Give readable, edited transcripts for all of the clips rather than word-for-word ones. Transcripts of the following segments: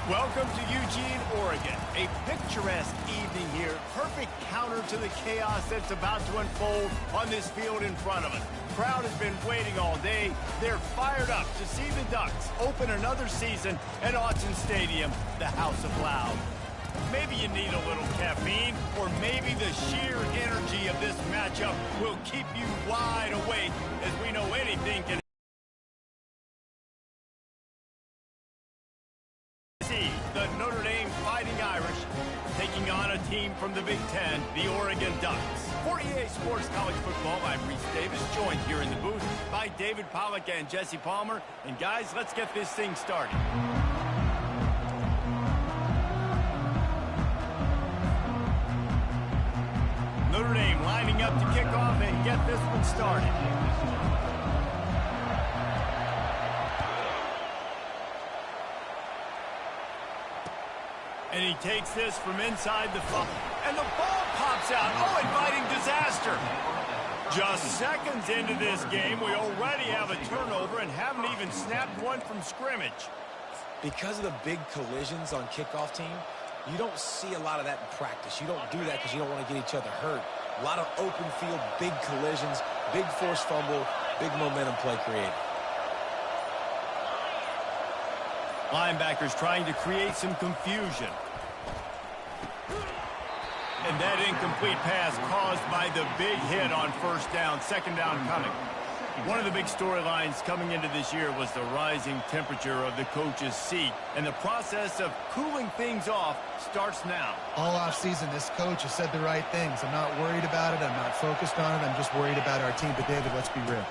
Welcome to Eugene, Oregon. A picturesque evening here. Perfect counter to the chaos that's about to unfold on this field in front of us. Crowd has been waiting all day. They're fired up to see the Ducks open another season at Autzen Stadium, the House of Loud. Maybe you need a little caffeine, or maybe the sheer energy of this matchup will keep you wide awake, as we know anything can. The Notre Dame Fighting Irish taking on a team from the Big Ten, the Oregon Ducks. For EA Sports College Football, I'm Reese Davis, joined here in the booth by David Pollack and Jesse Palmer. And guys, let's get this thing started. Notre Dame lining up to kick off and get this one started. And he takes this from inside the foot. And the ball pops out. Oh, inviting disaster. Just seconds into this game, we already have a turnover and haven't even snapped one from scrimmage. Because of the big collisions on kickoff team, you don't see a lot of that in practice. You don't do that because you don't want to get each other hurt. A lot of open field, big collisions, big forced fumble, big momentum play created. Linebackers trying to create some confusion. And that incomplete pass caused by the big hit on first down, second down coming. One of the big storylines coming into this year was the rising temperature of the coach's seat. And the process of cooling things off starts now. All offseason, this coach has said the right things. I'm not worried about it. I'm not focused on it. I'm just worried about our team. But, David, let's be real.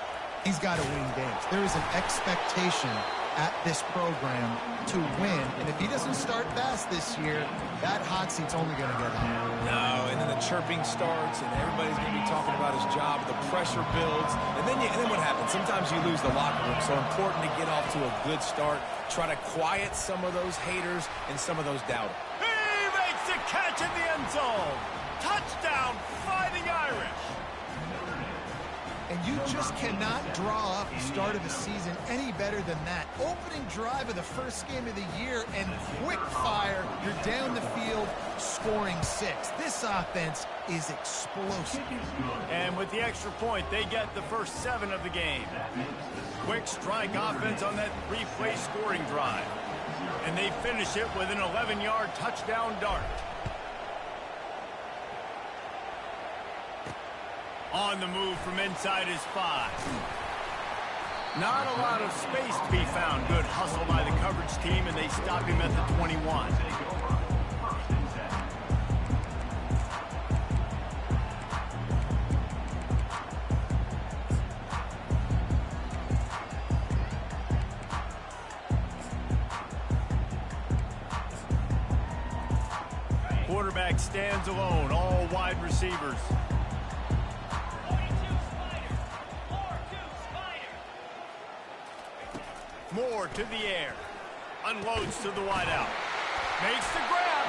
He's got to win games. There is an expectation at this program to win. And if he doesn't start fast this year, that hot seat's only going to get higher. No, and then the chirping starts, and everybody's going to be talking about his job. The pressure builds, and then what happens? Sometimes you lose the locker room. So important to get off to a good start. Try to quiet some of those haters and some of those doubters. He makes the catch in the end zone. Touchdown, Fighting Irish. And you just cannot draw up the start of the season any better than that. Opening drive of the first game of the year and quick fire. You're down the field scoring 6. This offense is explosive. And with the extra point, they get the first 7 of the game. Quick strike offense on that 3-play scoring drive. And they finish it with an 11-yard touchdown dart. On the move from inside his 5. Not a lot of space to be found. Good hustle by the coverage team, and they stop him at the 21. Quarterback stands alone, all wide receivers. Moore to the air. Unloads to the wideout. Makes the grab.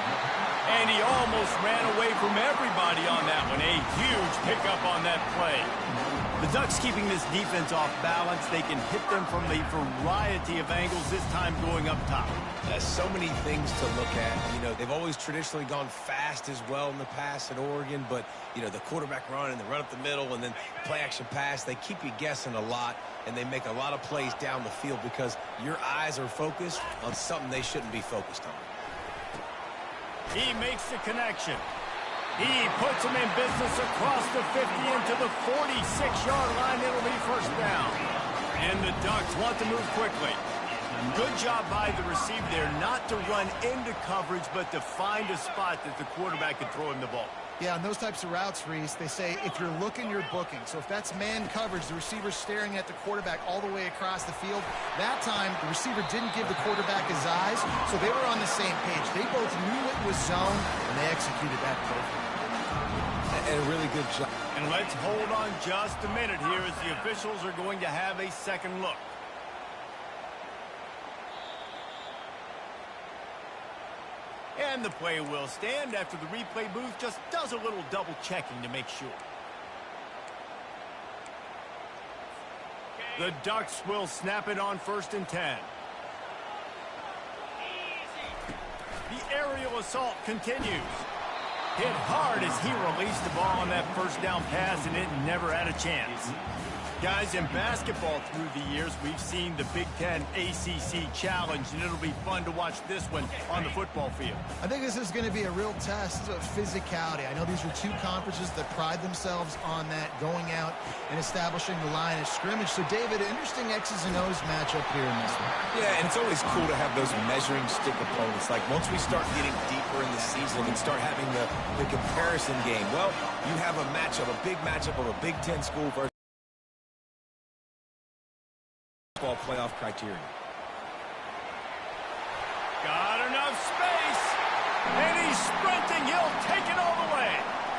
And he almost ran away from everybody on that one. A huge pickup on that play. The Ducks keeping this defense off balance. They can hit them from a variety of angles, this time going up top. So many things to look at. You know, they've always traditionally gone fast as well in the past at Oregon, but, you know, the quarterback run and the run up the middle and then play action pass, they keep you guessing a lot, and they make a lot of plays down the field because your eyes are focused on something they shouldn't be focused on. He makes the connection. He puts him in business across the 50 into the 46-yard line. It'll be first down. And the Ducks want to move quickly. Good job by the receiver there not to run into coverage, but to find a spot that the quarterback can throw him the ball. Yeah, on those types of routes, Reese, they say if you're looking, you're booking. So if that's man coverage, the receiver's staring at the quarterback all the way across the field. That time, the receiver didn't give the quarterback his eyes, so they were on the same page. They both knew it was zone, and they executed that perfectly. And a really good job. And let's hold on just a minute here as the officials are going to have a second look. And the play will stand after the replay booth just does a little double checking to make sure. The Ducks will snap it on 1st and 10. The aerial assault continues. Hit hard as he released the ball on that first down pass, and it never had a chance. Guys, in basketball through the years, we've seen the Big Ten ACC Challenge, and it'll be fun to watch this one on the football field. I think this is going to be a real test of physicality. I know these are two conferences that pride themselves on that, going out and establishing the line of scrimmage. So, David, interesting X's and O's matchup here in this one. Yeah, and it's always cool to have those measuring stick opponents. Like, once we start getting deeper in the season and start having the comparison game, well, you have a matchup, a big matchup of a Big Ten school versus playoff criteria. Got enough space, and he's sprinting. He'll take it all the way.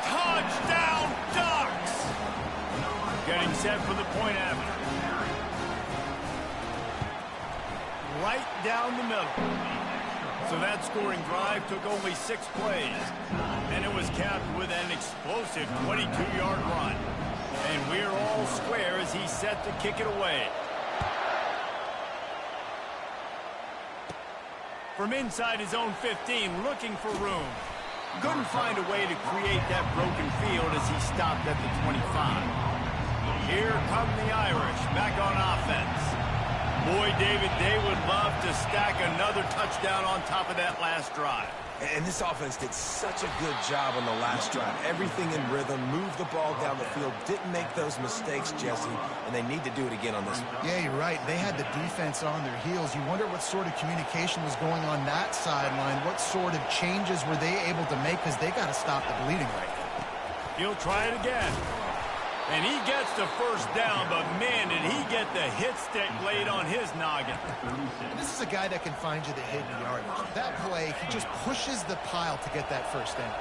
Touchdown, Ducks! Getting set for the point after. Right down the middle. So that scoring drive took only 6 plays, and it was capped with an explosive 22-yard run. And we're all square as he's set to kick it away. From inside his own 15, looking for room. Couldn't find a way to create that broken field as he stopped at the 25. Here come the Irish, back on offense. Boy, David, they would love to stack another touchdown on top of that last drive. And this offense did such a good job on the last drive. Everything in rhythm, moved the ball down the field, didn't make those mistakes, Jesse, and they need to do it again on this one. Yeah, you're right. They had the defense on their heels. You wonder what sort of communication was going on that sideline. What sort of changes were they able to make, because they got to stop the bleeding right now. He'll try it again. And he gets the first down, but man, did he get the hit stick laid on his noggin. This is a guy that can find you the hidden yardage. That play, he just pushes the pile to get that first down.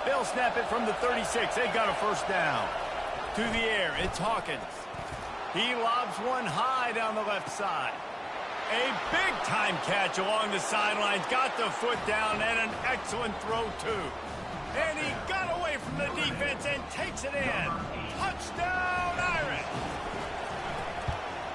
They'll snap it from the 36. They got a first down. To the air, it's Hawkins. He lobs one high down the left side. A big-time catch along the sidelines. Got the foot down, and an excellent throw, too. And he got away from the defense and takes it in. Touchdown, Irish!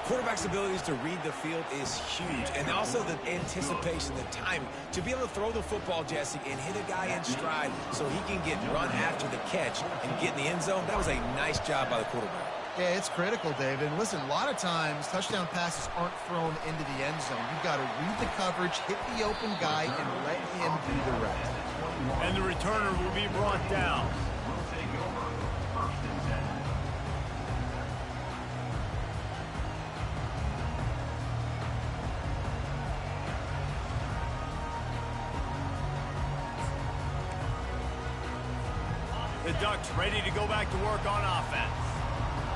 Quarterback's abilities to read the field is huge, and also the anticipation, the timing. To be able to throw the football, Jesse, and hit a guy in stride so he can get run after the catch and get in the end zone, that was a nice job by the quarterback. Yeah, it's critical, David. And listen, a lot of times, touchdown passes aren't thrown into the end zone. You've got to read the coverage, hit the open guy, and let him do the rest. And the returner will be brought down. The Ducks ready to go back to work on offense.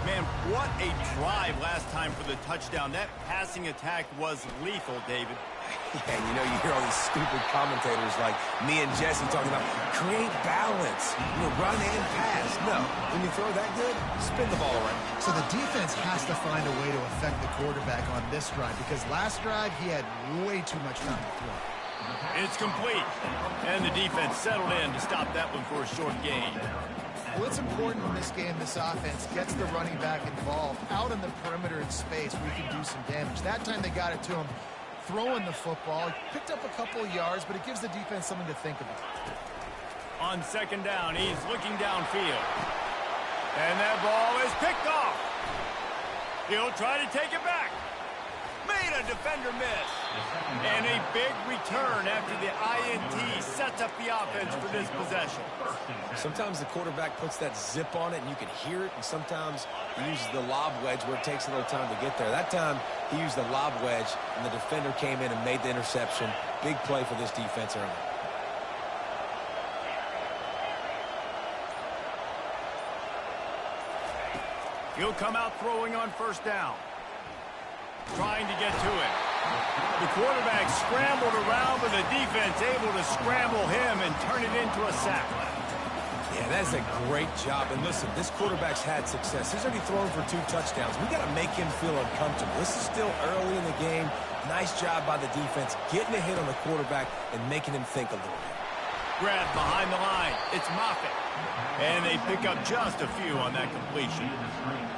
Man, what a drive last time for the touchdown. That passing attack was lethal, David. Yeah, and you know, you hear all these stupid commentators like me and Jesse talking about create balance, you know, run and pass. No, when you throw that good, spin the ball around. So the defense has to find a way to affect the quarterback on this drive, because last drive he had way too much time to throw. It's complete. And the defense settled in to stop that one for a short gain. What's important in this game, this offense gets the running back involved. Out on the perimeter in space, we can do some damage. That time they got it to him throwing the football. Picked up a couple of yards, but it gives the defense something to think about. On second down, he's looking downfield. And that ball is picked off. He'll try to take it back. Made a defender miss. And a big return after the INT sets up the offense for this possession. Sometimes the quarterback puts that zip on it and you can hear it, and sometimes he uses the lob wedge where it takes a little time to get there. That time he used the lob wedge and the defender came in and made the interception. Big play for this defense early. He'll come out throwing on first down. Trying to get to it. The quarterback scrambled around, but the defense able to scramble him and turn it into a sack. Yeah, that's a great job. And listen, this quarterback's had success. He's already thrown for 2 touchdowns. We got to make him feel uncomfortable. This is still early in the game. Nice job by the defense, getting a hit on the quarterback and making him think a little bit. Grab behind the line. It's Moffitt. And they pick up just a few on that completion.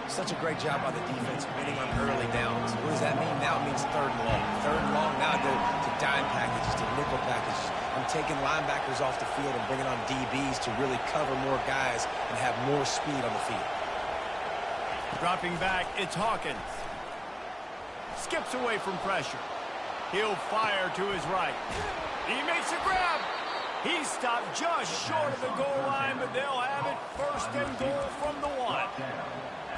Such a great job by the defense winning on early downs. What does that mean? Now it means third and long. Third and long, now I go to dime packages, to nickel packages. I'm taking linebackers off the field and bringing on DBs to really cover more guys and have more speed on the field. Dropping back, it's Hawkins. Skips away from pressure. He'll fire to his right. He makes a grab. He stopped just short of the goal line, but they'll have it first and goal from the 1.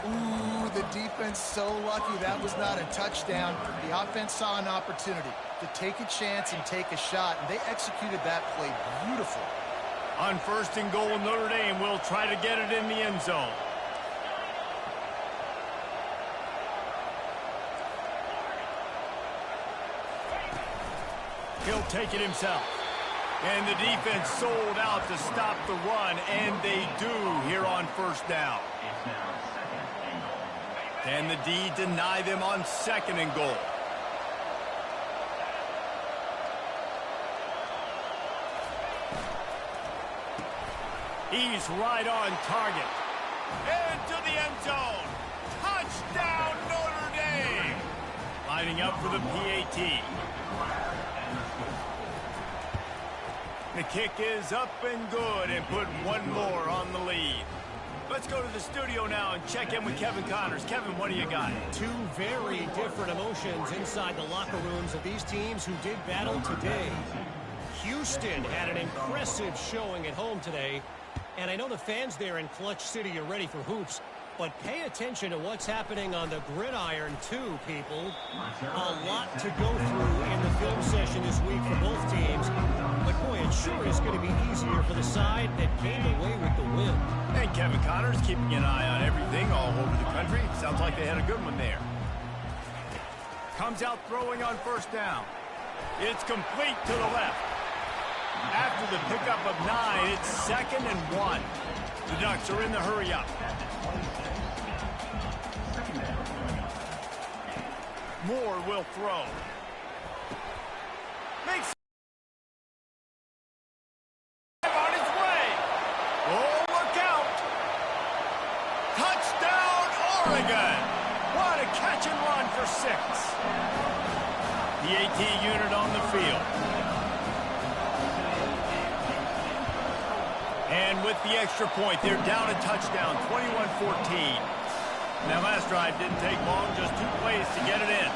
Ooh, the defense so lucky that was not a touchdown. The offense saw an opportunity to take a chance and take a shot, and they executed that play beautifully. On first and goal, Notre Dame will try to get it in the end zone. He'll take it himself. And the defense sold out to stop the run, and they do here on first down. And the D deny them on second and goal. He's right on target. Into the end zone. Touchdown, Notre Dame. Lining up for the PAT. The kick is up and good and put one more on the lead. Let's go to the studio now and check in with Kevin Connors. Kevin, what do you got? 2 very different emotions inside the locker rooms of these teams who did battle today. Houston had an impressive showing at home today, and I know the fans there in Clutch City are ready for hoops, but pay attention to what's happening on the gridiron too, people. A lot to go through in the film session this week for both teams, but boy, it sure is going to be easier for the side that came away with the win. And Kevin Connors keeping an eye on everything all over the country. Sounds like they had a good one there. Comes out throwing on first down. It's complete to the left. After the pickup of 9, it's second and 1. The Ducks are in the hurry up. Moore will throw. Makes on his way. Oh, look out. Touchdown, Oregon. What a catch and run for 6. The AT unit on the field. And with the extra point, they're down a touchdown, 21-14. That last drive didn't take long, just 2 plays to get it in.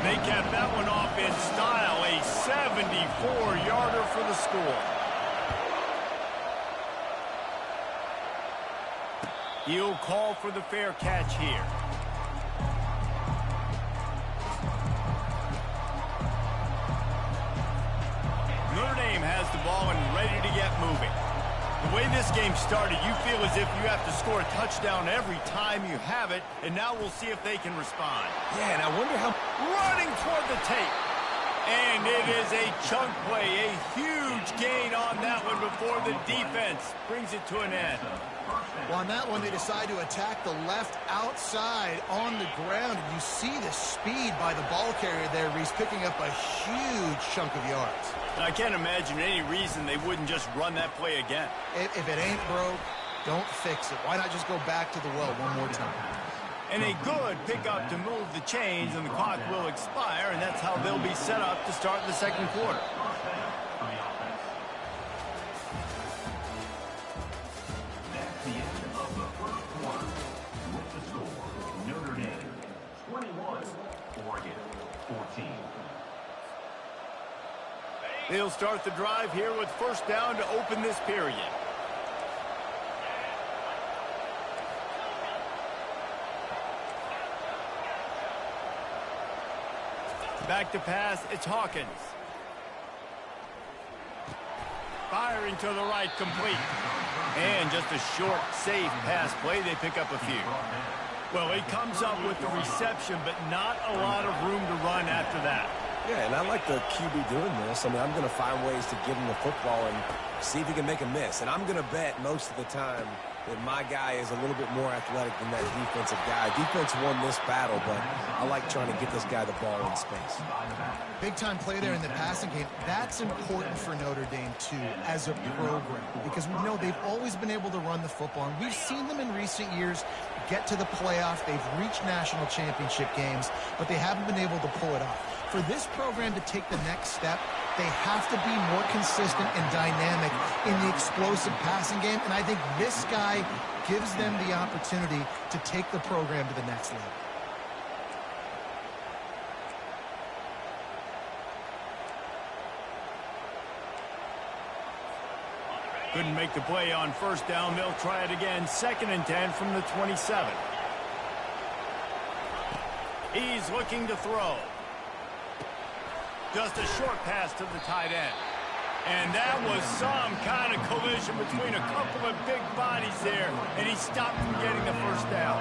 They kept that one off in style, a 74-yarder for the score. He'll call for the fair catch here. Notre Dame has the ball and ready to get moving. The way this game started, you feel as if you have to score a touchdown every time you have it, and now we'll see if they can respond. Yeah, and I wonder how... Running toward the tape. And it is a chunk play, a huge gain on that one before the defense brings it to an end. Well, on that one, they decide to attack the left outside on the ground. And you see the speed by the ball carrier there, Reese, picking up a huge chunk of yards. And I can't imagine any reason they wouldn't just run that play again. If it ain't broke, don't fix it. Why not just go back to the well one more time? And a good pickup to move the chains, and the clock will expire, and that's how they'll be set up to start the second quarter. Notre Dame 21, Oregon 14. They'll start the drive here with first down to open this period. Back to pass, it's Hawkins. Firing to the right, complete. And just a short, safe pass play. They pick up a few. Well, he comes up with the reception, but not a lot of room to run after that. Yeah, and I like the QB doing this. I mean, I'm going to find ways to give him the football and see if he can make a miss. And I'm going to bet most of the time that my guy is a little bit more athletic than that defensive guy. Defense won this battle, but I like trying to get this guy the ball in space. Big-time play there in the passing game. That's important for Notre Dame, too, as a program, because we know they've always been able to run the football, and we've seen them in recent years get to the playoff. They've reached national championship games, but they haven't been able to pull it off. For this program to take the next step, they have to be more consistent and dynamic in the explosive passing game, and I think this guy gives them the opportunity to take the program to the next level. Couldn't make the play on first down. They'll try it again. 2nd and 10 from the 27. He's looking to throw. Just a short pass to the tight end. And that was some kind of collision between a couple of big bodies there, and he stopped from getting the first down.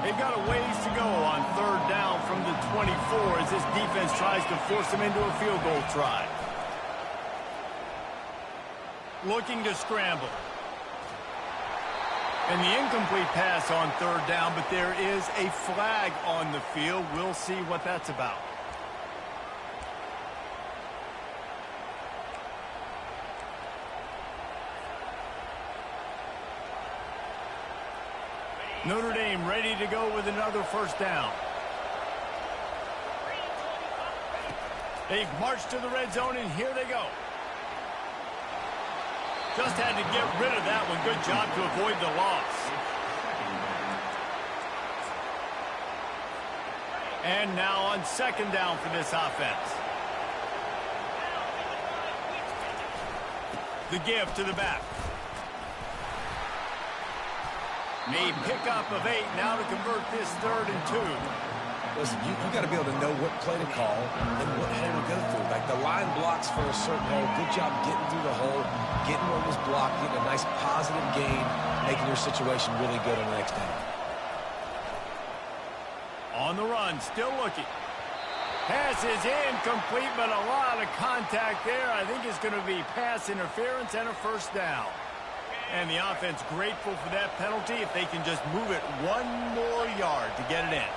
They've got a ways to go on 3rd down from the 24 as this defense tries to force them into a field goal try. Looking to scramble. And the incomplete pass on 3rd down, but there is a flag on the field. We'll see what that's about. Notre Dame ready to go with another first down. They've marched to the red zone, and here they go. Just had to get rid of that one. Good job to avoid the loss. And now on 2nd down for this offense. The give to the back. A pickup of 8 now to convert this 3rd and 2. Listen, you got to be able to know what play to call and what hole to go through. Like the line blocks for a certain hole. Good job getting through the hole, getting what was blocked, getting a nice positive gain, making your situation really good on the next down. On the run, still looking. Pass is incomplete, but a lot of contact there. I think it's going to be pass interference and a first down. And the offense grateful for that penalty if they can just move it 1 more yard to get it in.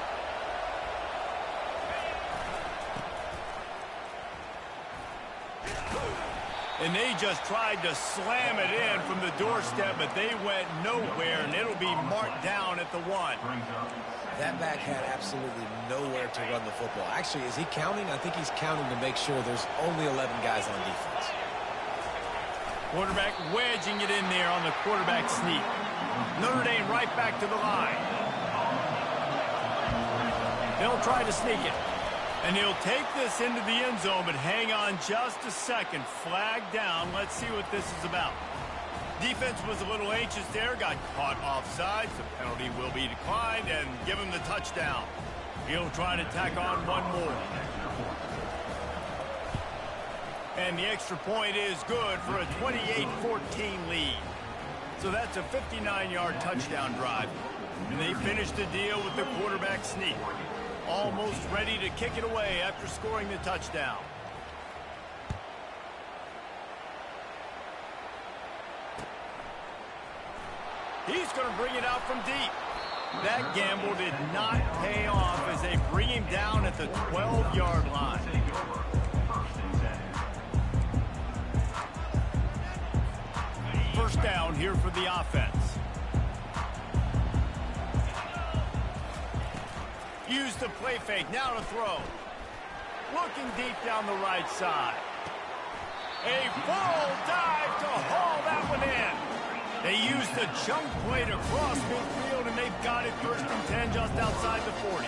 And they just tried to slam it in from the doorstep, but they went nowhere, and it'll be marked down at the 1. That back had absolutely nowhere to run the football. Actually, is he counting? I think he's counting to make sure there's only 11 guys on defense. Quarterback wedging it in there on the quarterback sneak. Notre Dame right back to the line. They'll try to sneak it. And he'll take this into the end zone, but hang on just a second. Flag down. Let's see what this is about. Defense was a little anxious there. Got caught offside. The penalty will be declined and give him the touchdown. He'll try to tack on 1 more. And the extra point is good for a 28-14 lead. So that's a 59-yard touchdown drive. And they finish the deal with the quarterback sneak. Almost ready to kick it away after scoring the touchdown. He's going to bring it out from deep. That gamble did not pay off as they bring him down at the 12-yard line. First down here for the offense. Use the play fake, now to throw. Looking deep down the right side. A full dive to haul that one in. They use the chunk play to cross midfield, and they've got it 1st and 10 just outside the 40.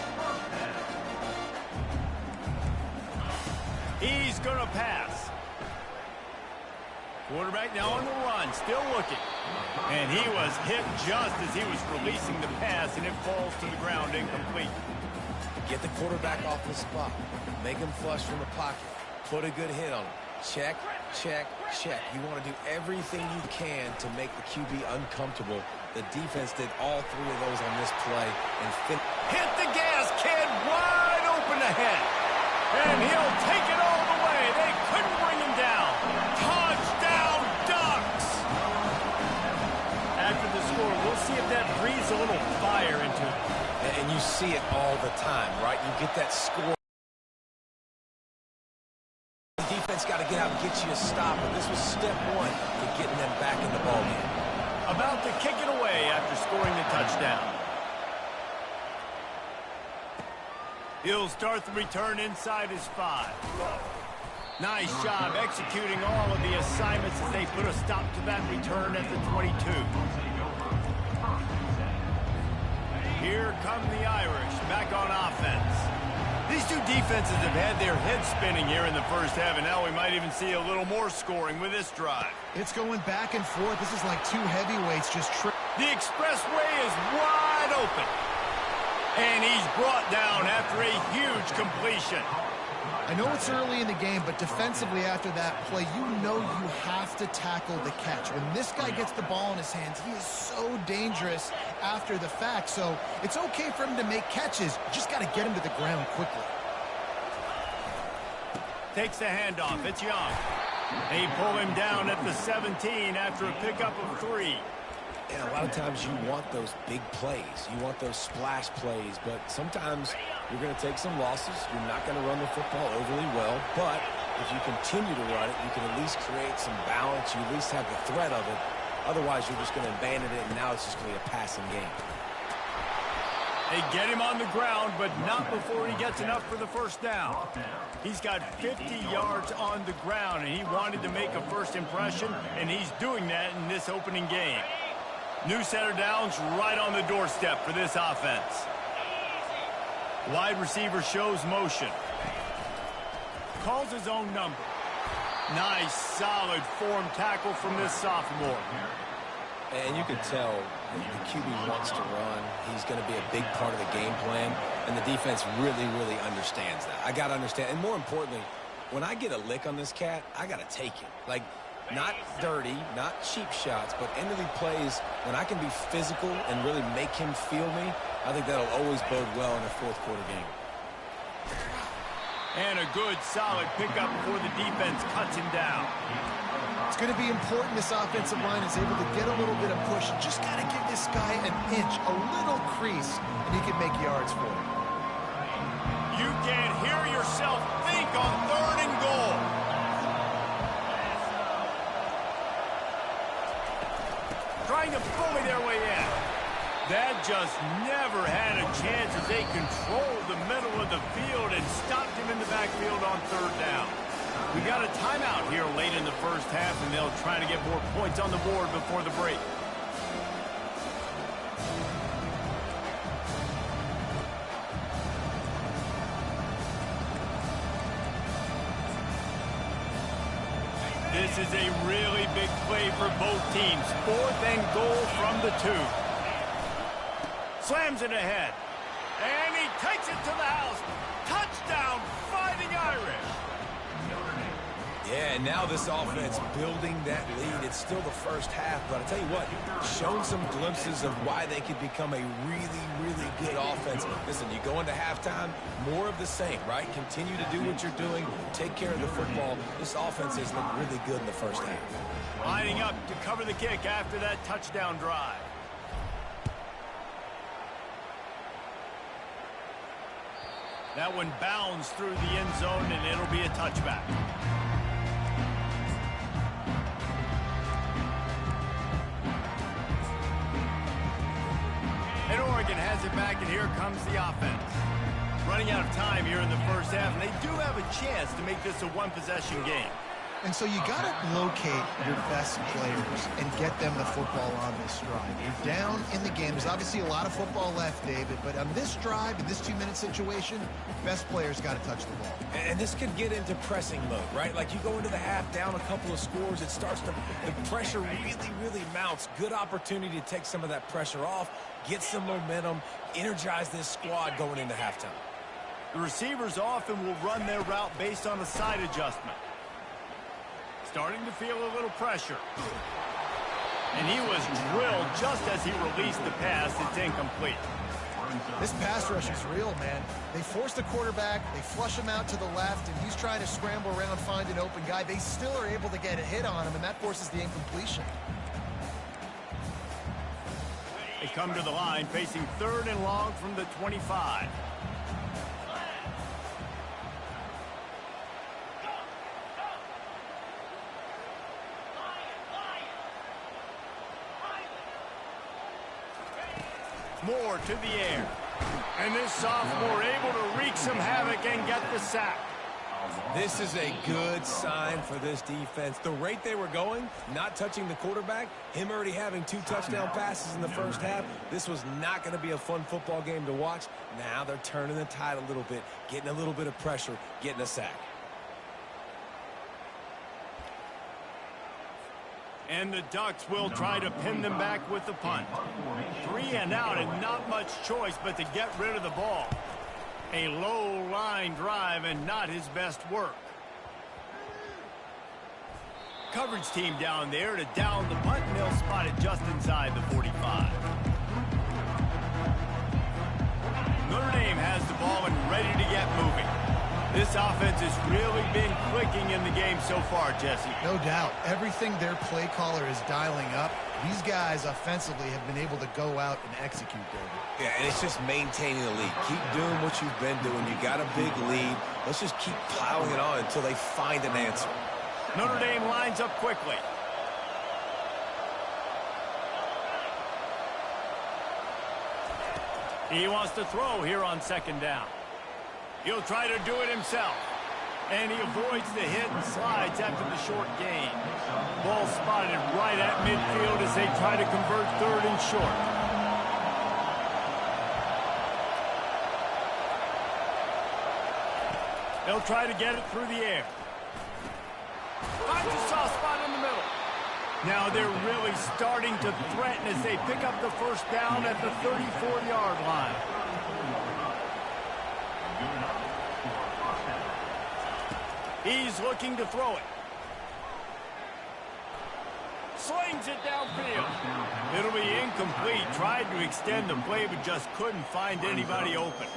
He's going to pass. Quarterback now on the run, still looking. And he was hit just as he was releasing the pass, and it falls to the ground incomplete. Get the quarterback off the spot. Make him flush from the pocket. Put a good hit on him. Check, check, check. You want to do everything you can to make the QB uncomfortable. The defense did all 3 of those on this play. And hit the gas, kid, wide open ahead. And he'll take it all the way. They couldn't bring him down. Touchdown, Ducks! After the score, we'll see if that breathes a little fire into it. And you see it all the time, right? You get that score. The defense got to get out and get you a stop, and this was step 1 to getting them back in the ballgame. About to kick it away after scoring the touchdown. He'll start the return inside his 5. Nice job executing all of the assignments as they put a stop to that return at the 22. Here come the Irish, back on offense. These two defenses have had their heads spinning here in the first half, and now we might even see a little more scoring with this drive. It's going back and forth. This is like 2 heavyweights just The expressway is wide open. And he's brought down after a huge completion. I know it's early in the game, but defensively after that play, you know you have to tackle the catch. When this guy gets the ball in his hands, he is so dangerous after the fact. So it's okay for him to make catches. You just got to get him to the ground quickly. Takes the handoff. It's Young. They pull him down at the 17 after a pickup of 3. And a lot of times you want those big plays. You want those splash plays, but sometimes you're going to take some losses. You're not going to run the football overly well, but if you continue to run it, you can at least create some balance. You at least have the threat of it. Otherwise, you're just going to abandon it, and now it's just going to be a passing game. They get him on the ground, but not before he gets enough for the first down. He's got 50 yards on the ground, and he wanted to make a first impression, and he's doing that in this opening game. New set of downs right on the doorstep for this offense. Wide receiver shows motion. Calls his own number. Nice, solid form tackle from this sophomore. And you can tell the QB wants to run. He's going to be a big part of the game plan, and the defense really, really understands that. I got to understand, and more importantly, when I get a lick on this cat, I got to take it. Like, not dirty, not cheap shots, but end of the plays, when I can be physical and really make him feel me, I think that'll always bode well in a fourth-quarter game. And a good, solid pickup before the defense cuts him down. It's going to be important this offensive line is able to get a little bit of push. You just got to give this guy an inch, a little crease, and he can make yards for it. You can hear yourself think on 3rd and goal. Trying to bully their way in. That just never had a chance as they controlled the middle of the field and stopped him in the backfield on 3rd down. We got a timeout here late in the first half, and they'll try to get more points on the board before the break. This is a really big play for both teams. 4th and goal from the 2. Slams it ahead. And he takes it to the house. Touchdown, Fighting Irish. Yeah, and now this offense building that lead. It's still the first half, but I'll tell you what, shown some glimpses of why they could become a really, really good offense. Listen, you go into halftime, more of the same, right? Continue to do what you're doing, take care of the football. This offense has looked really good in the first half. Lining up to cover the kick after that touchdown drive. That one bounds through the end zone, and it'll be a touchback. And Oregon has it back, and here comes the offense. Running out of time here in the first half, and they do have a chance to make this a one-possession game. And so you got to locate your best players and get them the football on this drive. You're down in the game. There's obviously a lot of football left, David, but on this drive, in this 2-minute situation, best players got to touch the ball. And this could get into pressing mode, right? Like you go into the half down a couple of scores, it starts to, the pressure really mounts. Good opportunity to take some of that pressure off, get some momentum, energize this squad going into halftime. The receivers often will run their route based on a side adjustment. Starting to feel a little pressure. And he was drilled just as he released the pass. It's incomplete. This pass rush is real, man. They force the quarterback, they flush him out to the left, and he's trying to scramble around, find an open guy. They still are able to get a hit on him, and that forces the incompletion. They come to the line, facing 3rd and long from the 25. Moore to the air. And this sophomore able to wreak some havoc and get the sack. This is a good sign for this defense. The rate they were going, not touching the quarterback, him already having 2 touchdown passes in the first half, this was not going to be a fun football game to watch. Now they're turning the tide a little bit, getting a little bit of pressure, getting a sack. And the Ducks will try to pin them back with the punt. 3 and out, and not much choice but to get rid of the ball. A low line drive and not his best work. Coverage team down there to down the punt, and they'll spot it just inside the 45. Notre Dame has the ball and ready to get moving. This offense has really been clicking in the game so far, Jesse. No doubt. Everything their play caller is dialing up, these guys offensively have been able to go out and execute, David. Yeah, and it's just maintaining the lead. Keep doing what you've been doing. You got a big lead. Let's just keep plowing it on until they find an answer. Notre Dame lines up quickly. He wants to throw here on 2nd down. He'll try to do it himself. And he avoids the hit and slides after the short gain. Ball spotted right at midfield as they try to convert 3rd and short. They'll try to get it through the air. Finds a soft spot in the middle. Now they're really starting to threaten as they pick up the 1st down at the 34-yard line. He's looking to throw it. Slings it downfield. It'll be incomplete. Tried to extend the play, but just couldn't find anybody open.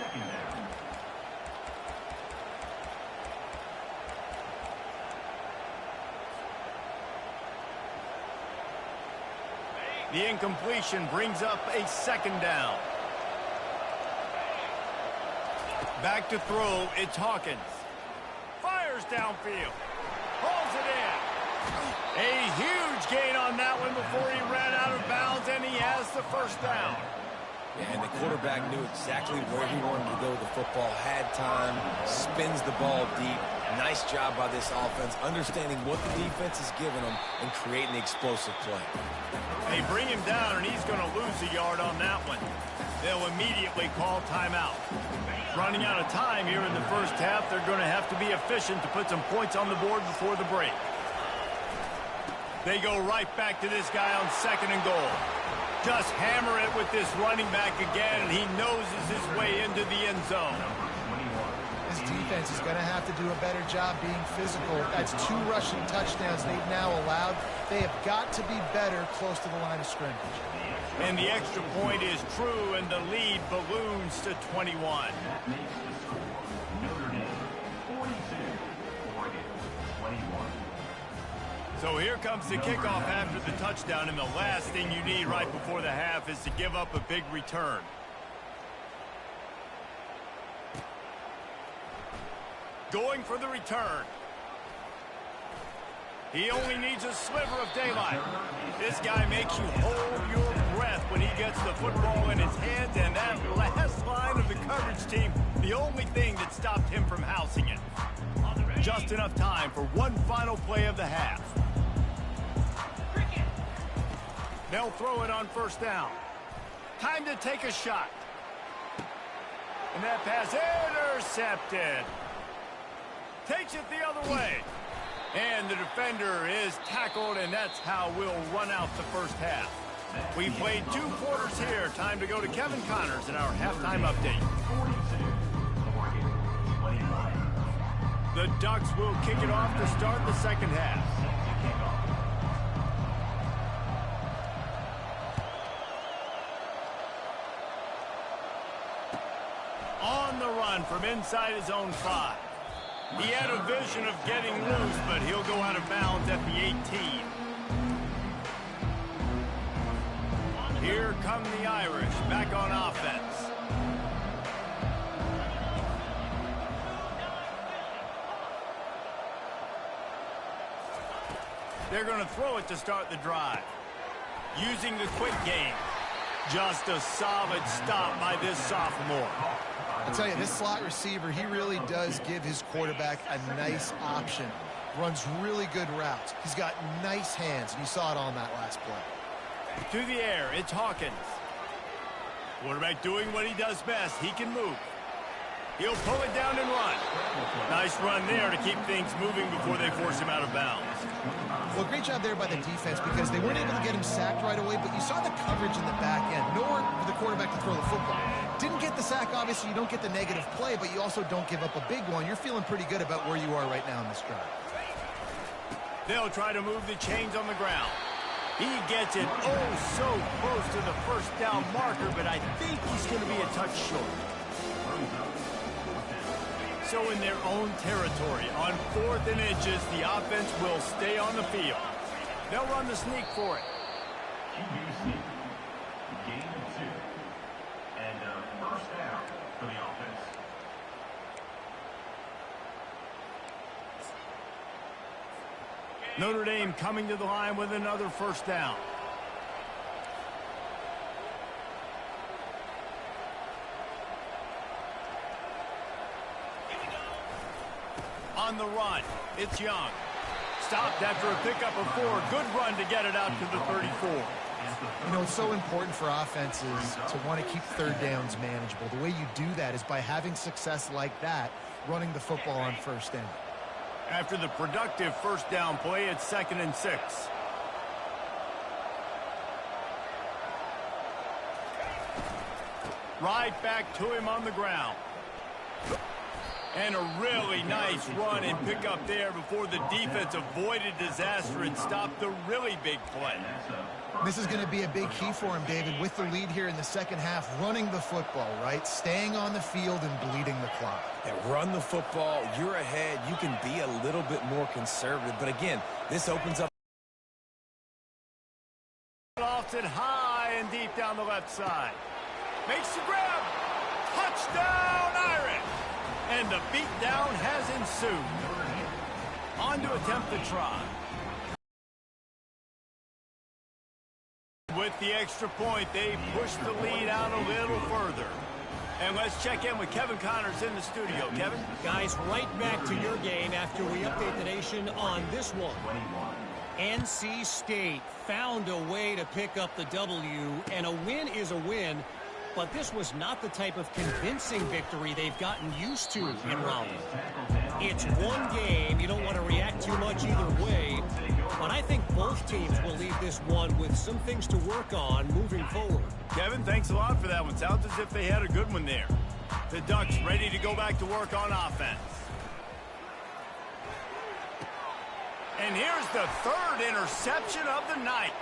The incompletion brings up a 2nd down. Back to throw, it's Hawkins. Fires downfield. Pulls it in. A huge gain on that one before he ran out of bounds, and he has the 1st down. Yeah, and the quarterback knew exactly where he wanted to go with the football, had time, spins the ball deep. Nice job by this offense, understanding what the defense is giving them and creating the explosive play. They bring him down, and he's going to lose a yard on that one. They'll immediately call timeout. Running out of time here in the first half, they're going to have to be efficient to put some points on the board before the break. They go right back to this guy on 2nd and goal. Just hammer it with this running back again, and he noses his way into the end zone. This defense is going to have to do a better job being physical. That's 2 rushing touchdowns they've now allowed. They have got to be better close to the line of scrimmage. And the extra point is true, and the lead balloons to 21. That makes the score Notre Dame 42, Oregon 21. So here comes the kickoff after the touchdown, and the last thing you need right before the half is to give up a big return. going for the return. He only needs a sliver of daylight. This guy makes you hold your breath when he gets the football in his hands, and that last line of the coverage team, the only thing that stopped him from housing it. Just enough time for one final play of the half. They'll throw it on first down. Time to take a shot. And that pass intercepted. Takes it the other way. And the defender is tackled, and that's how we'll run out the first half. We played 2 quarters here. Time to go to Kevin Connors in our halftime update. The Ducks will kick it off to start the second half. On the run from inside his own 5. He had a vision of getting loose, but he'll go out of bounds at the 18. Here come the Irish back on offense. They're going to throw it to start the drive. Using the quick game. Just a solid stop by this sophomore. I tell you, this slot receiver, he really does give his quarterback a nice option. Runs really good routes. He's got nice hands, and you saw it on that last play. To the air, it's Hawkins. Quarterback doing what he does best. He can move. He'll pull it down and run. Nice run there to keep things moving before they force him out of bounds. Well, great job there by the defense because they weren't able to get him sacked right away, but you saw the coverage in the back end. Nowhere for the quarterback to throw the football. Didn't get the sack, obviously. You don't get the negative play, but you also don't give up a big one. You're feeling pretty good about where you are right now in this drive. They'll try to move the chains on the ground. He gets it oh so close to the first down marker, but I think he's going to be a touch short. So in their own territory, on 4th and inches, the offense will stay on the field. They'll run the sneak for it. Gain 2. And first down for the offense. Notre Dame coming to the line with another first down. On the run, it's Young. Stopped after a pickup of 4. Good run to get it out to the 34. You know, it's so important for offenses to want to keep third downs manageable. The way you do that is by having success like that, running the football on first down. After the productive first down play, it's 2nd and 6. Right back to him on the ground. And a really nice run and pick up there before the defense avoided disaster and stopped the really big play. This is going to be a big key for him, David, with the lead here in the second half, running the football, right? Staying on the field and bleeding the clock. Yeah, run the football. You're ahead. You can be a little bit more conservative. But again, this opens up. Lofts it high and deep down the left side. Makes the grab. Touchdown, Irish. And the beatdown has ensued. On to attempt the try. With the extra point, they push the lead out a little further. And let's check in with Kevin Connors in the studio. Kevin? Guys, right back to your game after we update the nation on this one. NC State found a way to pick up the W, and a win is a win, but this was not the type of convincing victory they've gotten used to in Raleigh. It's one game. You don't want to react too much either way, but I think both teams will leave this one with some things to work on moving forward. Kevin, thanks a lot for that one. Sounds as if they had a good one there. The Ducks ready to go back to work on offense. And here's the 3rd interception of the night.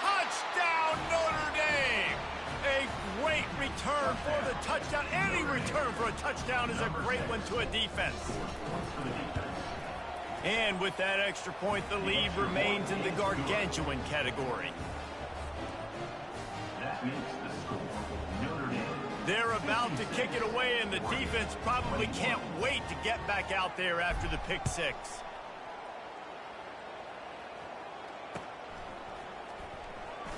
Touchdown, Notre Dame! A great return for the touchdown. Any return for a touchdown is a great one to a defense. And with that extra point, the lead remains in the gargantuan category. That makes the score Notre Dame. They're about to kick it away, and the defense probably can't wait to get back out there after the pick six.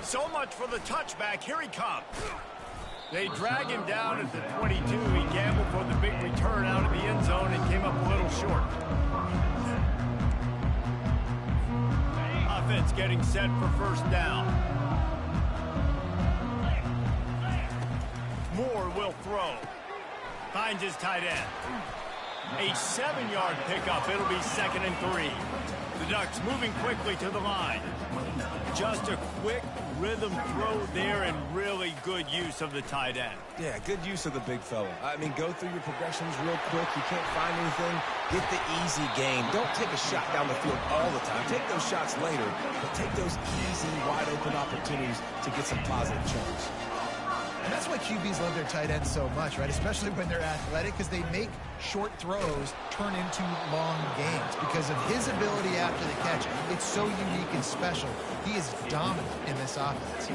So much for the touchback. Here he comes. They drag him down at the 22. He gambled for the big return out of the end zone and came up a little short. Offense getting set for first down. Moore will throw. Finds his tight end. A 7-yard pickup. It'll be 2nd and 3. The Ducks moving quickly to the line. Just a quick rhythm throw there and really good use of the tight end. Yeah, good use of the big fella. I mean, go through your progressions real quick. You can't find anything. Get the easy game. Don't take a shot down the field all the time. Take those shots later, but take those easy, wide-open opportunities to get some positive chunks. And that's why QBs love their tight ends so much, right? Especially when they're athletic, because they make short throws turn into long games because of his ability after the catch. It's so unique and special. He is dominant in this offense.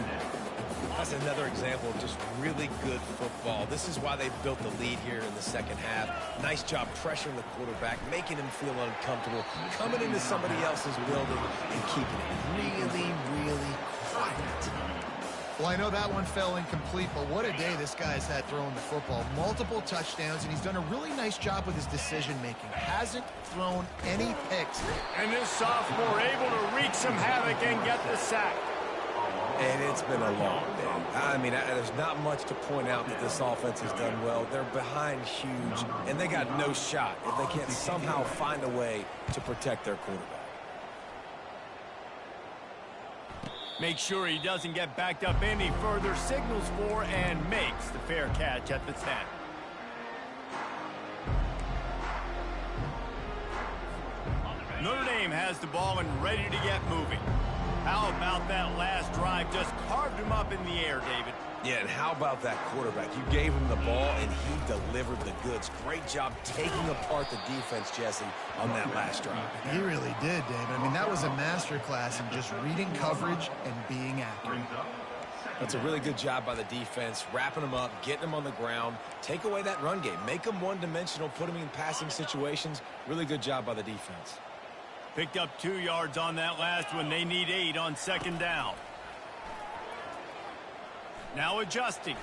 That's another example of just really good football. This is why they built the lead here in the second half. Nice job pressuring the quarterback, making him feel uncomfortable, coming into somebody else's building and keeping it really, really quiet. Well, I know that one fell incomplete, but what a day this guy's had throwing the football. Multiple touchdowns, and he's done a really nice job with his decision-making. Hasn't thrown any picks. And this sophomore able to wreak some havoc and get the sack. And it's been a long day. I mean, there's not much to point out that this offense has done well. They're behind huge, and they got no shot if they can't somehow find a way to protect their quarterback. Make sure he doesn't get backed up any further, signals for and makes the fair catch at the 10. Notre Dame has the ball and ready to get moving. How about that last drive? Just carved him up in the air, David. Yeah, and how about that quarterback? You gave him the ball, and he delivered the goods. Great job taking apart the defense, Jesse, on that last drive. He really did, David. I mean, that was a masterclass in just reading coverage and being accurate. That's a really good job by the defense, wrapping them up, getting them on the ground. Take away that run game. Make them one-dimensional, put them in passing situations. Really good job by the defense. Picked up 2 yards on that last one. They need 8 on 2nd down. Now adjusting.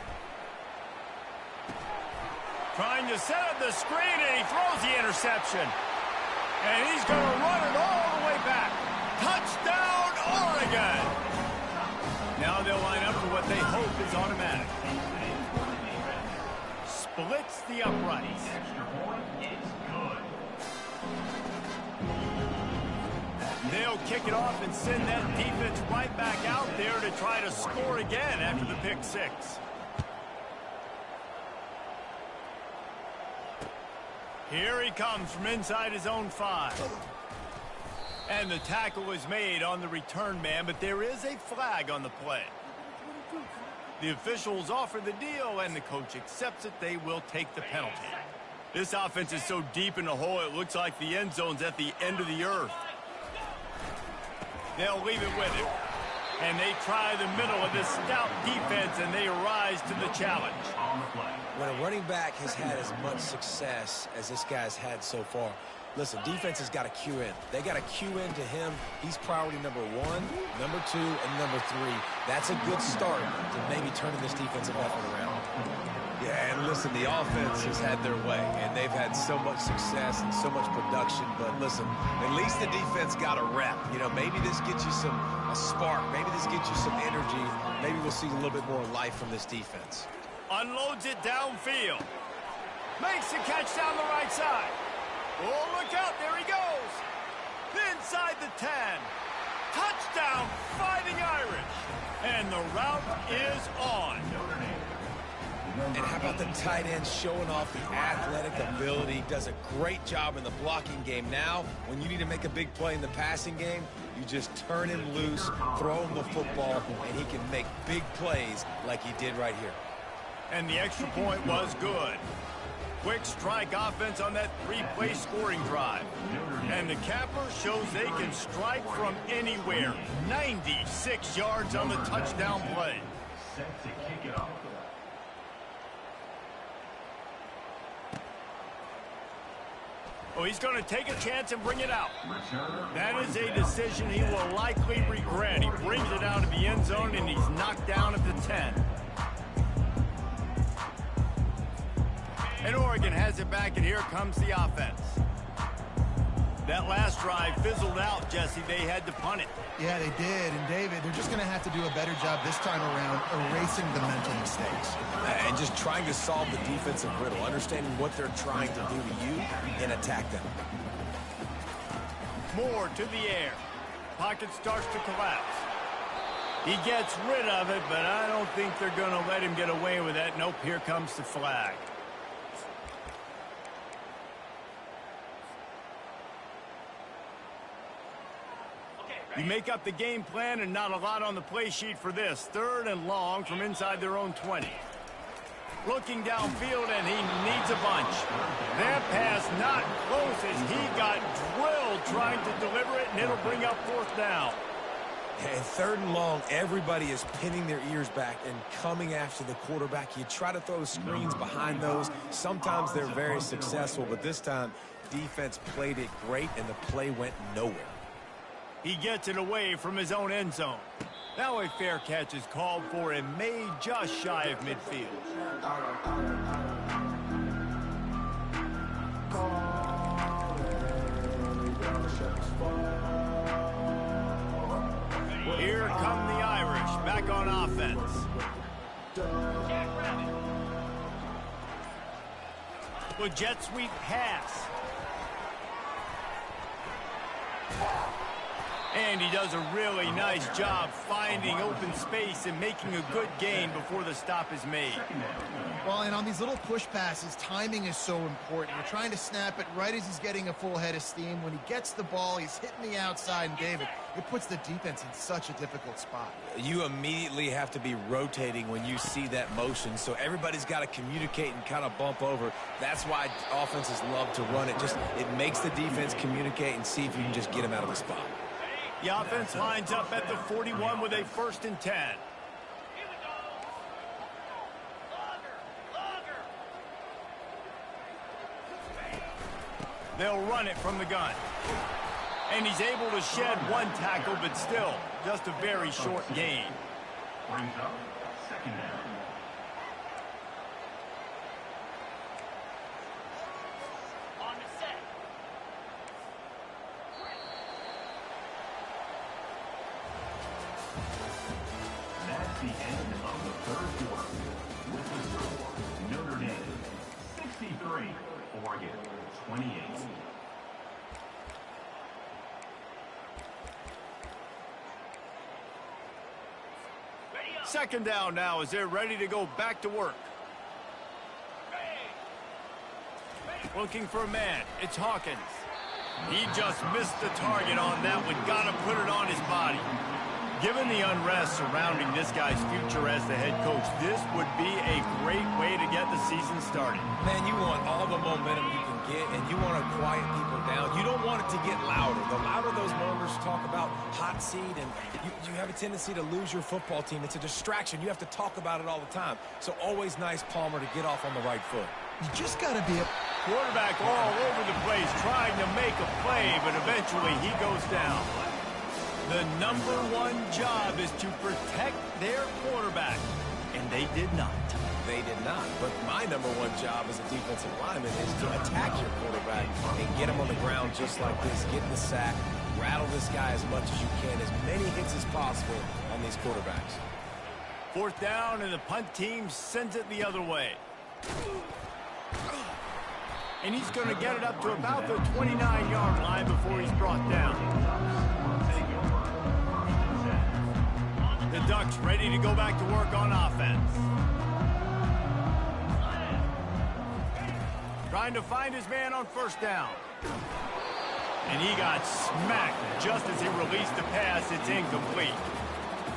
Trying to set up the screen, and he throws the interception. And he's going to run it all the way back. Touchdown, Oregon! Now they'll line up for what they hope is automatic. Splits the uprights. They'll kick it off and send that defense right back out there to try to score again after the pick six. Here he comes from inside his own 5. And the tackle is made on the return man, but there is a flag on the play. The officials offer the deal, and the coach accepts it. They will take the penalty. This offense is so deep in the hole, it looks like the end zone's at the end of the earth. They'll leave it with him. And they try the middle of this stout defense, and they rise to the challenge. When a running back has had as much success as this guy's had so far, listen, defense has got to cue in. They got to cue in to him. He's priority number 1, number 2, and number 3. That's a good start to maybe turning this defensive effort around. Yeah, and listen, the offense has had their way, and they've had so much success and so much production. But listen, at least the defense got a rep. You know, maybe this gets you a spark. Maybe this gets you some energy. Maybe we'll see a little bit more life from this defense. Unloads it downfield. Makes the catch down the right side. Oh, look out. There he goes. Inside the 10. Touchdown, Fighting Irish. And the route is on. And how about the tight end showing off the athletic ability? Does a great job in the blocking game. Now, when you need to make a big play in the passing game, you just turn him loose, throw him the football, and he can make big plays like he did right here. And the extra point was good. Quick strike offense on that 3-play scoring drive. And the capper shows they can strike from anywhere. 96 yards on the touchdown play. Set to kick it off. Oh, he's going to take a chance and bring it out. That is a decision he will likely regret. He brings it out of the end zone, and he's knocked down at the 10. And Oregon has it back, and here comes the offense. That last drive fizzled out, Jesse. They had to punt it. Yeah, they did. And, David, they're just going to have to do a better job this time around erasing the mental mistakes. And just trying to solve the defensive riddle, understanding what they're trying to do to you and attack them. Moore to the air. Pocket starts to collapse. He gets rid of it, but I don't think they're going to let him get away with that. Nope, here comes the flag. You make up the game plan and not a lot on the play sheet for this. 3rd and long from inside their own 20. Looking downfield, and he needs a bunch. That pass not close as he got drilled trying to deliver it, and it'll bring up 4th down. And 3rd and long, everybody is pinning their ears back and coming after the quarterback. You try to throw screens behind those. Sometimes they're very successful, but this time, defense played it great, and the play went nowhere. He gets it away from his own end zone. Now a fair catch is called for and made just shy of midfield. Here come the Irish back on offense. With jet sweep pass. And he does a really nice job finding open space and making a good gain before the stop is made. Well, and on these little push passes, timing is so important. You're trying to snap it right as he's getting a full head of steam. When he gets the ball, he's hitting the outside, and David, it puts the defense in such a difficult spot. You immediately have to be rotating when you see that motion, so everybody's got to communicate and kind of bump over. That's why offenses love to run it. It makes the defense communicate and see if you can just get him out of the spot. The offense lines up at the 41 with a 1st and 10. They'll run it from the gun. And he's able to shed one tackle, but still, just a very short gain. Brings up 2nd down. That's the end of the 3rd quarter. With the score, Notre Dame 63, Oregon 28. Second down now as they're ready to go back to work. Looking for a man. It's Hawkins. He just missed the target on that one. Got to put it on his body. Given the unrest surrounding this guy's future as the head coach, this would be a great way to get the season started. Man, you want all the momentum you can get, and you want to quiet people down. You don't want it to get louder. The louder those murmurs talk about hot seat, and you have a tendency to lose your football team. It's a distraction. You have to talk about it all the time. So always nice, Palmer, to get off on the right foot. You just got to be a quarterback all over the place trying to make a play, but eventually he goes down. The #1 job is to protect their quarterback, and they did not. They did not. But my #1 job as a defensive lineman is to attack your quarterback and get him on the ground just like this. Get the sack, rattle this guy as much as you can, as many hits as possible on these quarterbacks. 4th down, and the punt team sends it the other way. And he's going to get it up to about the 29-yard line before he's brought down. The Ducks ready to go back to work on offense. Trying to find his man on 1st down. And he got smacked just as he released the pass. It's incomplete.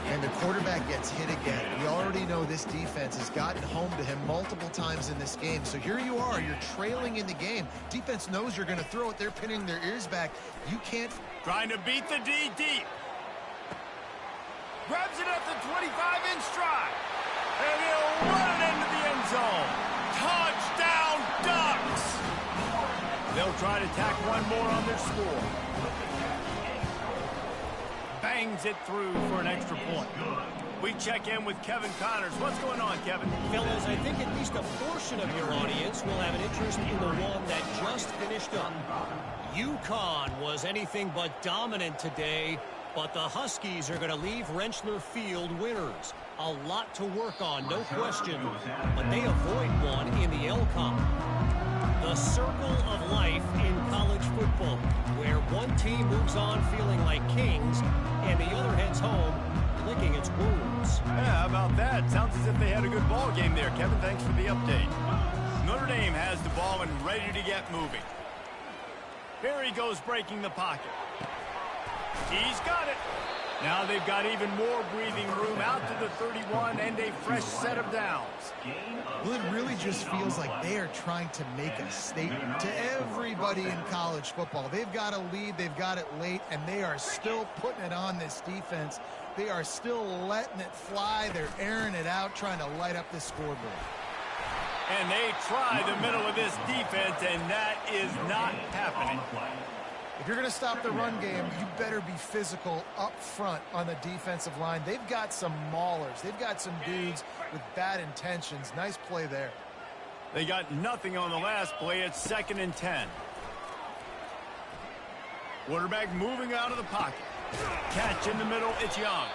And the quarterback gets hit again. We already know this defense has gotten home to him multiple times in this game. So here you are, you're trailing in the game. Defense knows you're going to throw it. They're pinning their ears back. You can't. Trying to beat the D deep. Grabs it at the 25-inch stride. And he'll run it into the end zone. Touchdown, Ducks! They'll try to tack one more on their score. Bangs it through for an extra point. We check in with Kevin Connors. What's going on, Kevin? Fellas, I think at least a portion of your audience will have an interest in the one that just finished up. UConn was anything but dominant today, but the Huskies are going to leave Rentschler Field winners. A lot to work on, no question, but they avoid one in the LCOM. The circle of life in college football, where one team moves on feeling like kings, and the other heads home licking its wounds. Yeah, how about that? Sounds as if they had a good ball game there. Kevin, thanks for the update. Notre Dame has the ball and ready to get moving. Here he goes breaking the pocket. He's got it. Now they've got even more breathing room out to the 31 and a fresh set of downs. Well, it really just feels like they are trying to make a statement to everybody in college football. They've got a lead, they've got it late, and they are still putting it on this defense. They are still letting it fly. They're airing it out, trying to light up this scoreboard. And they try the middle of this defense, and that is not happening. If you're going to stop the run game, you better be physical up front on the defensive line. They've got some maulers. They've got some dudes with bad intentions. Nice play there. They got nothing on the last play. It's 2nd and 10. Quarterback moving out of the pocket. Catch in the middle. It's Young.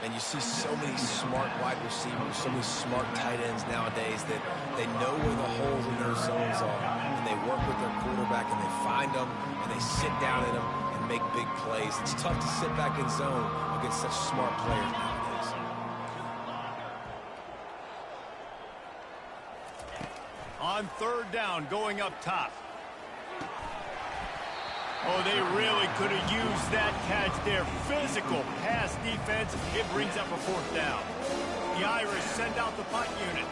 And you see so many smart wide receivers, so many smart tight ends nowadays that they know where the holes in their zones are, and they work with their quarterback, and they find them, and they sit down in them and make big plays. It's tough to sit back in zone against such smart players nowadays. On 3rd down, going up top. Oh, they really could have used that catch there. Physical pass defense. It brings up a 4th down. The Irish send out the punt unit.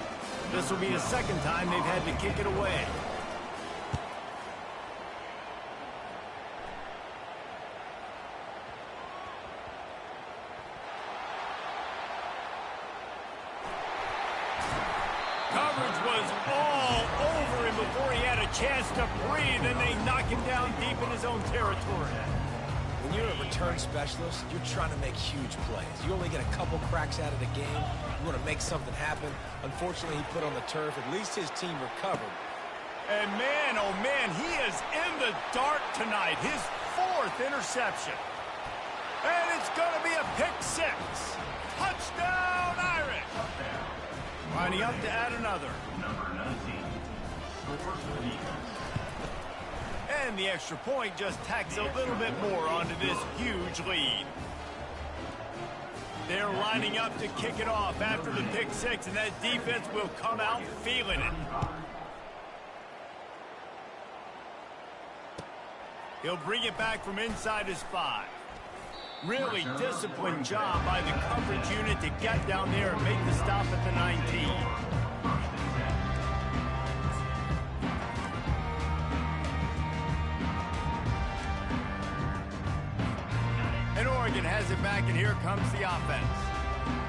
This will be the 2nd time they've had to kick it away. Coverage was all over him before he had a chance to breathe, and they knock him down deep in his own territory. When you're a return specialist, you're trying to make huge plays. You only get a couple cracks out of the game. You want to make something happen. Unfortunately, he put on the turf. At least his team recovered. And man, oh man, he is in the dark tonight. His 4th interception. And it's going to be a pick 6. Touchdown, Irish. Lining up to add another. Number 19. Scores for defense. And the extra point just tacks a little bit more onto this huge lead. They're lining up to kick it off after the pick 6, and that defense will come out feeling it. He'll bring it back from inside his 5. Really disciplined job by the coverage unit to get down there and make the stop at the 19. And Oregon has it back, and here comes the offense.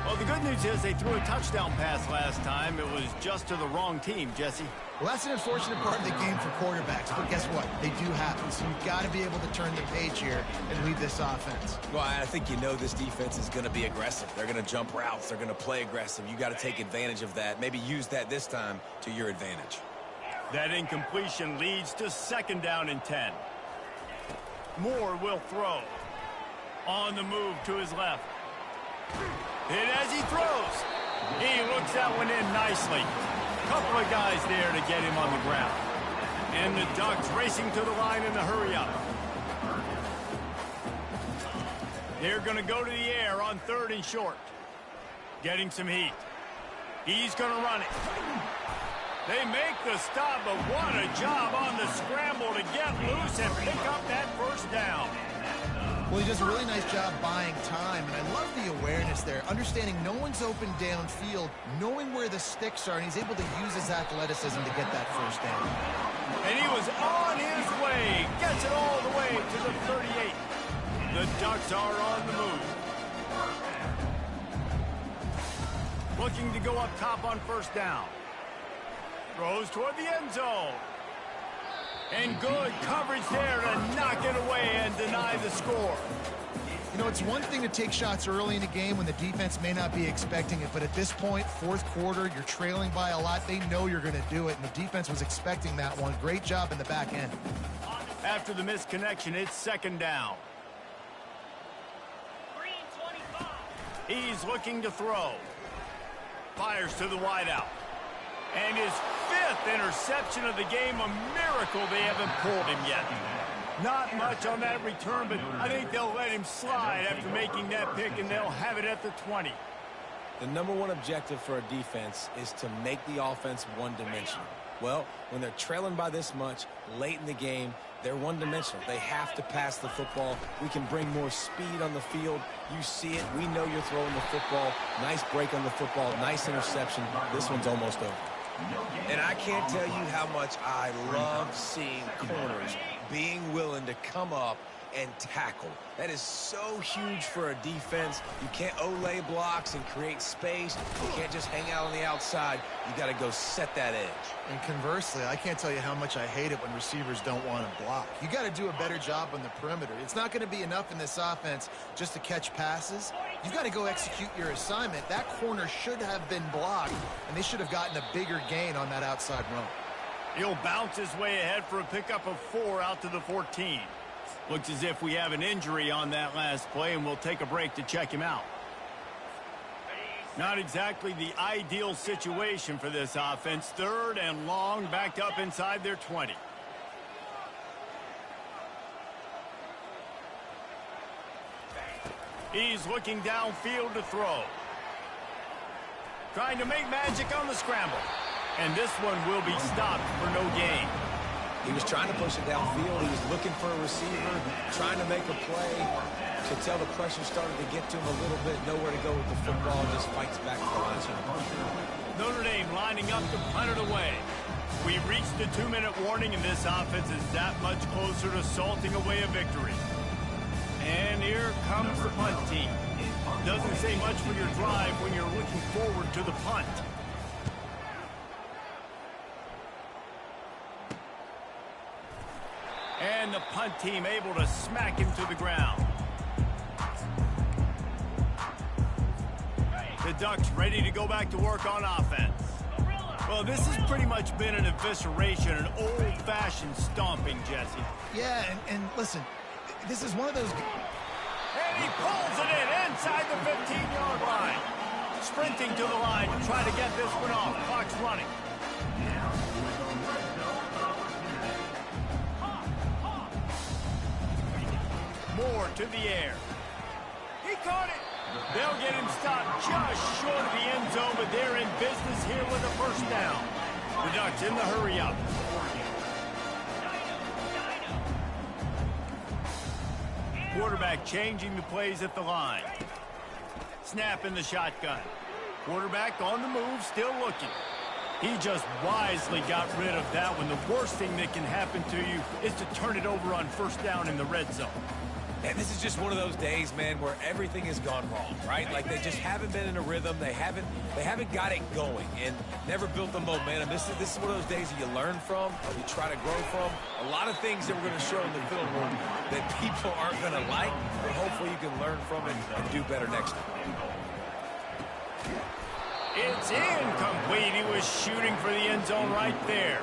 Well, the good news is they threw a touchdown pass last time. It was just to the wrong team, Jesse. Well, that's an unfortunate part of the game for quarterbacks, but guess what? They do happen, so you've got to be able to turn the page here and lead this offense. Well, I think you know this defense is going to be aggressive. They're going to jump routes. They're going to play aggressive. You got to take advantage of that. Maybe use that this time to your advantage. That incompletion leads to 2nd down and 10. Moore will throw. On the move to his left. And as he throws, he looks that one in nicely. Couple of guys there to get him on the ground. And the Ducks racing to the line in the hurry-up. They're going to go to the air on 3rd and short. Getting some heat. He's going to run it. They make the stop, but what a job on the scramble to get loose and pick up that 1st down. Well, he does a really nice job buying time, and I love the awareness there, understanding no one's open downfield, knowing where the sticks are, and he's able to use his athleticism to get that 1st down. And he was on his way, gets it all the way to the 38. The Ducks are on the move. Looking to go up top on 1st down. Throws toward the end zone. And good coverage there to knock it away and deny the score. You know, it's one thing to take shots early in the game when the defense may not be expecting it, but at this point, fourth quarter, you're trailing by a lot. They know you're going to do it, and the defense was expecting that one. Great job in the back end. After the misconnection, it's second down. He's looking to throw. Fires to the wideout. And his fifth interception of the game, a miracle they haven't pulled him yet. Not much on that return, but I think they'll let him slide after making that pick, and they'll have it at the 20. The number one objective for a defense is to make the offense one-dimensional. Well, when they're trailing by this much late in the game, they're one-dimensional. They have to pass the football. We can bring more speed on the field. You see it. We know you're throwing the football. Nice break on the football. Nice interception. This one's almost over. And I can't tell you how much I love seeing corners being willing to come up and tackle. That is so huge for a defense. You can't olay blocks and create space. You can't just hang out on the outside. You got to go set that edge. And conversely, I can't tell you how much I hate it when receivers don't want to block. You got to do a better job on the perimeter. It's not going to be enough in this offense just to catch passes. You've got to go execute your assignment. That corner should have been blocked, and they should have gotten a bigger gain on that outside run. He'll bounce his way ahead for a pickup of 4 out to the 14. Looks as if we have an injury on that last play, and we'll take a break to check him out. Not exactly the ideal situation for this offense. Third and long, backed up inside their 20. He's looking downfield to throw. Trying to make magic on the scramble. And this one will be stopped for no gain. He was trying to push it downfield. He was looking for a receiver, trying to make a play. Could tell the pressure started to get to him a little bit. Nowhere to go with the football. Just fights back to the line. Notre Dame lining up to punt it away. We've reached the 2-minute warning, and this offense is that much closer to salting away a victory. And here comes the punt team. Doesn't say much for your drive when you're looking forward to the punt. And the punt team able to smack him to the ground. The Ducks ready to go back to work on offense. Well, this has pretty much been an evisceration, an old-fashioned stomping, Jesse. Yeah, and listen, this is one of those... And he pulls it in inside the 15-yard line. Sprinting to the line to try to get this one off. Clock's running. Moore to the air. He caught it. They'll get him stopped just short of the end zone, but they're in business here with a first down. The Ducks in the hurry up. Quarterback changing the plays at the line. Snap in the shotgun. Quarterback on the move, still looking. He just wisely got rid of that one. The worst thing that can happen to you is to turn it over on first down in the red zone. And this is just one of those days, man, where everything has gone wrong, right? Like they just haven't been in a rhythm. They haven't got it going and never built the momentum. This is one of those days that you learn from, you try to grow from. A lot of things that we're going to show in the film room that people aren't going to like, but hopefully you can learn from it and do better next time. It's incomplete. He was shooting for the end zone right there.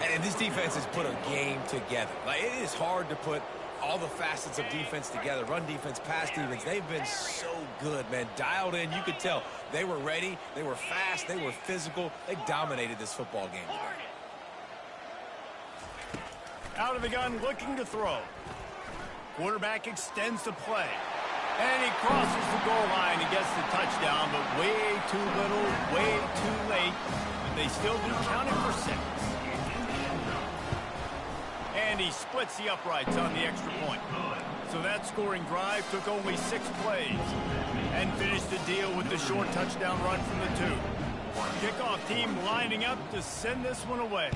And this defense has put a game together. Like, it is hard to put all the facets of defense together. Run defense, pass defense. They've been so good, man. Dialed in. You could tell they were ready. They were fast. They were physical. They dominated this football game today. Out of the gun, looking to throw. Quarterback extends the play. And he crosses the goal line and gets the touchdown, but way too little, way too late. But they still do count it for 6. And he splits the uprights on the extra point. So that scoring drive took only 6 plays and finished the deal with the short touchdown run from the 2. Kickoff team lining up to send this one away.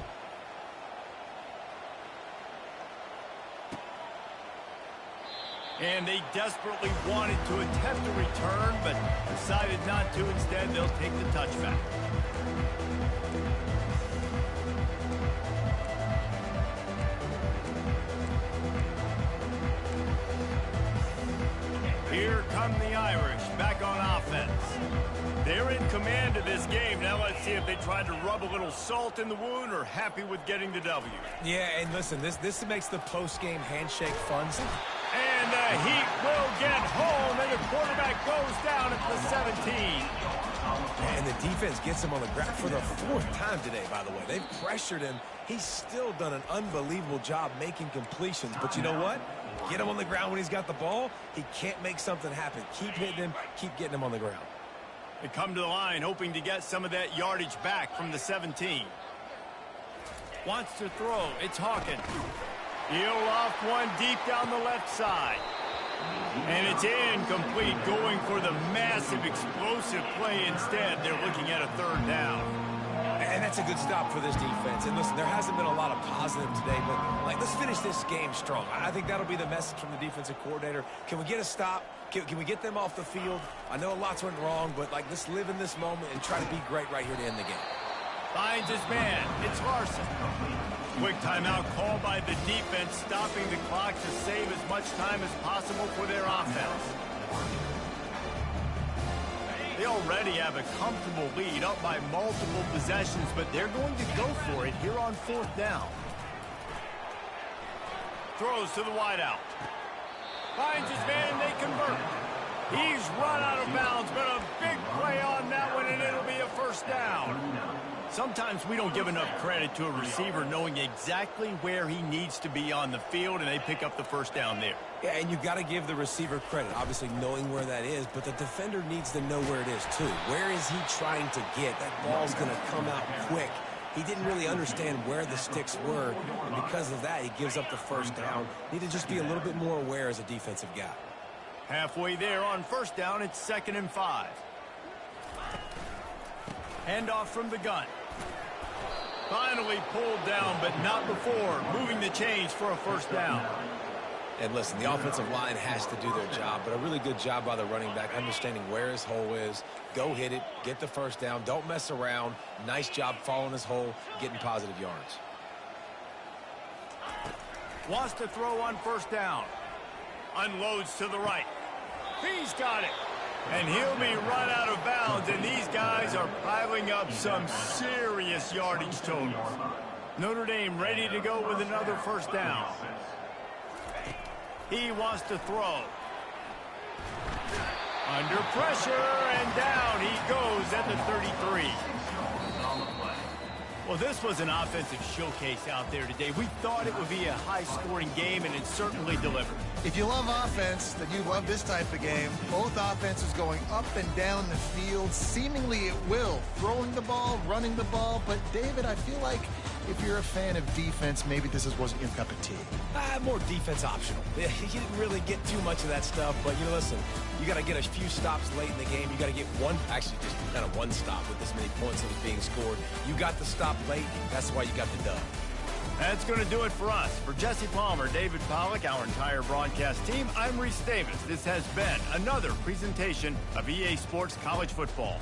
And they desperately wanted to attempt a return, but decided not to. Instead, they'll take the touchback. Here come the Irish back on offense. They're in command of this game. Now let's see if they tried to rub a little salt in the wound or happy with getting the W. Yeah, and listen, this makes the post-game handshake fun. And the Heat will get home, and the quarterback goes down at the 17. And the defense gets him on the ground for the 4th time today, by the way. They've pressured him. He's still done an unbelievable job making completions. But you know what? Get him on the ground when he's got the ball. He can't make something happen. Keep hitting him. Keep getting him on the ground. They come to the line hoping to get some of that yardage back from the 17. Wants to throw. It's Hawkins. He'll off one deep down the left side. And it's incomplete, going for the massive explosive play instead. They're looking at a 3rd down. And that's a good stop for this defense. And listen, there hasn't been a lot of positive today, but let's finish this game strong. I think that'll be the message from the defensive coordinator. Can we get a stop? Can we get them off the field? I know lots went wrong, but let's live in this moment and try to be great right here to end the game. Finds his man. It's Larson. Quick timeout called by the defense, stopping the clock to save as much time as possible for their offense. They already have a comfortable lead, up by multiple possessions, but they're going to go for it here on 4th down. Throws to the wideout. Finds his man, and they convert. He's run out of bounds, but a big play on that one, and it'll be a 1st down. Sometimes we don't give enough credit to a receiver knowing exactly where he needs to be on the field, and they pick up the 1st down there. Yeah, and you've got to give the receiver credit, obviously knowing where that is, but the defender needs to know where it is too. Where is he trying to get? That ball's going to come out quick. He didn't really understand where the sticks were, and because of that, he gives up the 1st down. Need to just be a little bit more aware as a defensive guy. Halfway there on 1st down, it's 2nd and 5. Handoff from the gun. Finally pulled down, but not before moving the chains for a 1st down. And listen, the offensive line has to do their job, but a really good job by the running back, understanding where his hole is. Go hit it, get the 1st down, don't mess around. Nice job following his hole, getting positive yards. Wants to throw on 1st down. Unloads to the right. He's got it. And he'll be run out of bounds, and these guys are piling up some serious yardage totals. Notre Dame ready to go with another 1st down. He wants to throw. Under pressure, and down he goes at the 33. Well, this was an offensive showcase out there today. We thought it would be a high-scoring game, and it certainly delivered. If you love offense, then you love this type of game. Both offenses going up and down the field, seemingly at will. Throwing the ball, running the ball. But, David, I feel like if you're a fan of defense, maybe this wasn't your cup of tea. More defense optional. You didn't really get too much of that stuff, but, listen, you got to get a few stops late in the game. You got to get just kind of one stop with this many points that was being scored. You got the stop late. That's why you got the dub. That's going to do it for us. For Jesse Palmer, David Pollack, our entire broadcast team, I'm Reese Davis. This has been another presentation of EA Sports College Football.